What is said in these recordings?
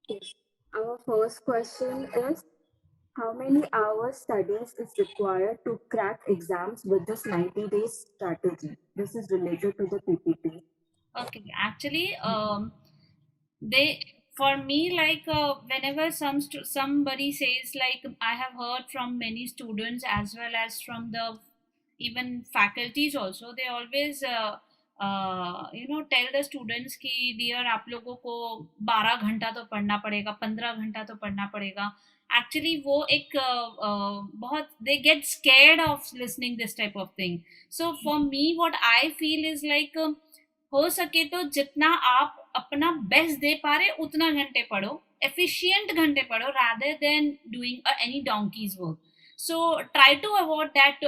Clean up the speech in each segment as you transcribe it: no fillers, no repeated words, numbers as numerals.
Yes. Our first question is how many hours studies is required to crack exams with this 90 days strategy? This is related to the PPT. Okay, actually, they for me like whenever somebody says like I have heard from many students as well as from the even faculties also they always tell the students कि dear आप लोगों को 12 घंटा तो पढ़ना पड़ेगा 15 घंटा तो पढ़ना पड़ेगा एक्चुअली वो एक बहुत they get scared of listening this type of thing so for me what I feel is like हो सके तो जितना आप अपना बेस्ट दे पा रहे उतना घंटे पढ़ो एफिशिएंट घंटे पढ़ो rather than doing any donkey's work. So try to avoid that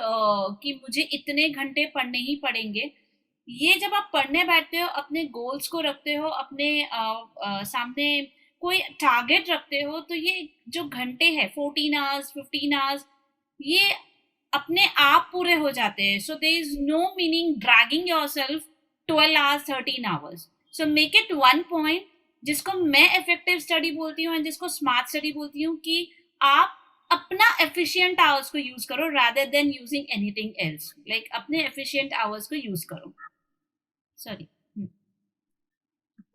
कि मुझे इतने घंटे पढ़ने ही पड़ेंगे. ये जब आप पढ़ने बैठते हो अपने गोल्स को रखते हो अपने सामने कोई टारगेट रखते हो तो ये जो घंटे हैं 14 आवर्स 15 आवर्स ये अपने आप पूरे हो जाते हैं. So there is no meaning dragging yourself 12 hours 13 hours. So make it one point जिसको मैं इफेक्टिव स्टडी बोलती हूँ एंड जिसको स्मार्ट स्टडी बोलती हूँ कि आप अपना एफिशिएंट आवर्स को यूज करो rather then using anything else. Like अपने एफिशिएंट आवर्स को यूज करो. Sorry.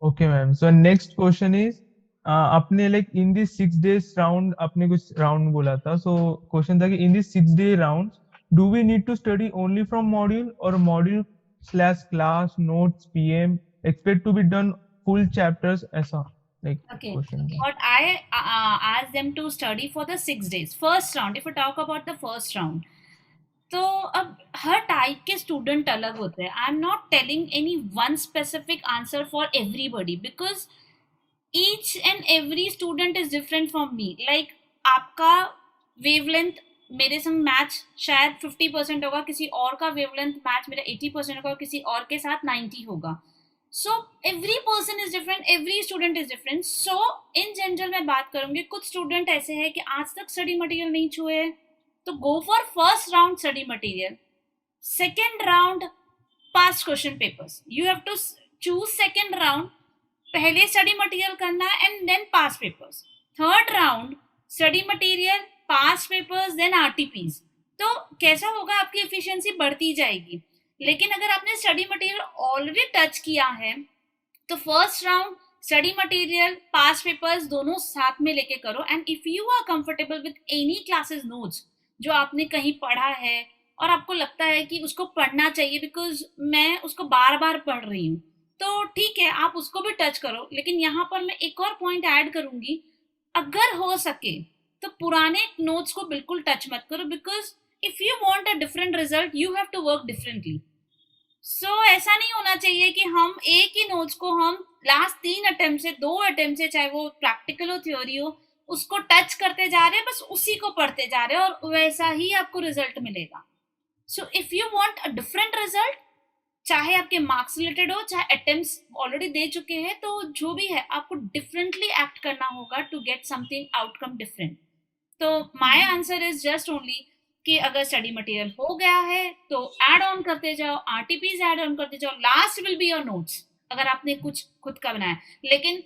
Okay, ma'am. So next question is आपने like in this 6 days round आपने कुछ round बोला था. So question था कि in this 6 day round do we need to study only from module or module slash class notes PM expect to be done full chapters ऐसा like Okay. question था. What I asked them to study for the 6 days. First round, if we talk about the first round, तो अब हर type के student अलग होते हैं. I am not telling any one specific answer for everybody because each and every student is different from me. Like आपका wavelength मेरे संग match शायद 50% होगा, किसी और का वेवलेंथ मैच मेरा 80% होगा, किसी और के साथ 90 होगा. So every person is different, every student is different. So in general मैं बात करूंगी, कुछ स्टूडेंट ऐसे हैं कि आज तक स्टडी मटेरियल नहीं छुए तो go for first round study material. Second round past question papers. You have to choose second round. पहले स्टडी मटेरियल करना and then pass papers. Third round study material pass papers then RTPs. तो कैसा होगा, आपकी efficiency बढ़ती जाएगी. लेकिन अगर आपने स्टडी मटेरियल ऑलरेडी टच किया है तो first round study material pass papers दोनों साथ में लेके करो. And if you are comfortable with any classes notes जो आपने कहीं पढ़ा है और आपको लगता है कि उसको पढ़ना चाहिए बिकॉज मैं उसको बार बार पढ़ रही हूँ, तो ठीक है आप उसको भी टच करो. लेकिन यहाँ पर मैं एक और पॉइंट ऐड करूंगी, अगर हो सके तो पुराने नोट्स को बिल्कुल टच मत करो because if you want a different result you have to work differently. So ऐसा नहीं होना चाहिए कि हम एक ही नोट्स को हम लास्ट 3 अटेम्प्ट से 2 अटेम्प्ट से, चाहे वो प्रैक्टिकल हो थ्योरी हो, उसको टच करते जा रहे हैं, बस उसी को पढ़ते जा रहे हैं और वैसा ही आपको रिजल्ट मिलेगा. So if you want a different result, चाहे आपके मार्क्स रिलेटेड हो चाहे अटेम्प्ट्स ऑलरेडी दे चुके हैं, तो जो भी है आपको डिफरेंटली एक्ट करना होगा to get something outcome different. तो my answer is just only कि अगर स्टडी मटेरियल हो गया है तो ऐड ऑन करते जाओ, आरटीपीज ऐड ऑन करते जाओ, last will be your notes अगर आपने कुछ खुद का बनाया. लेकिन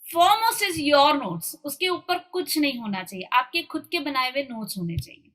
फॉरमोस्ट इज योर नोट्स, उसके ऊपर कुछ नहीं होना चाहिए, आपके खुद के बनाए हुए नोट्स होने चाहिए.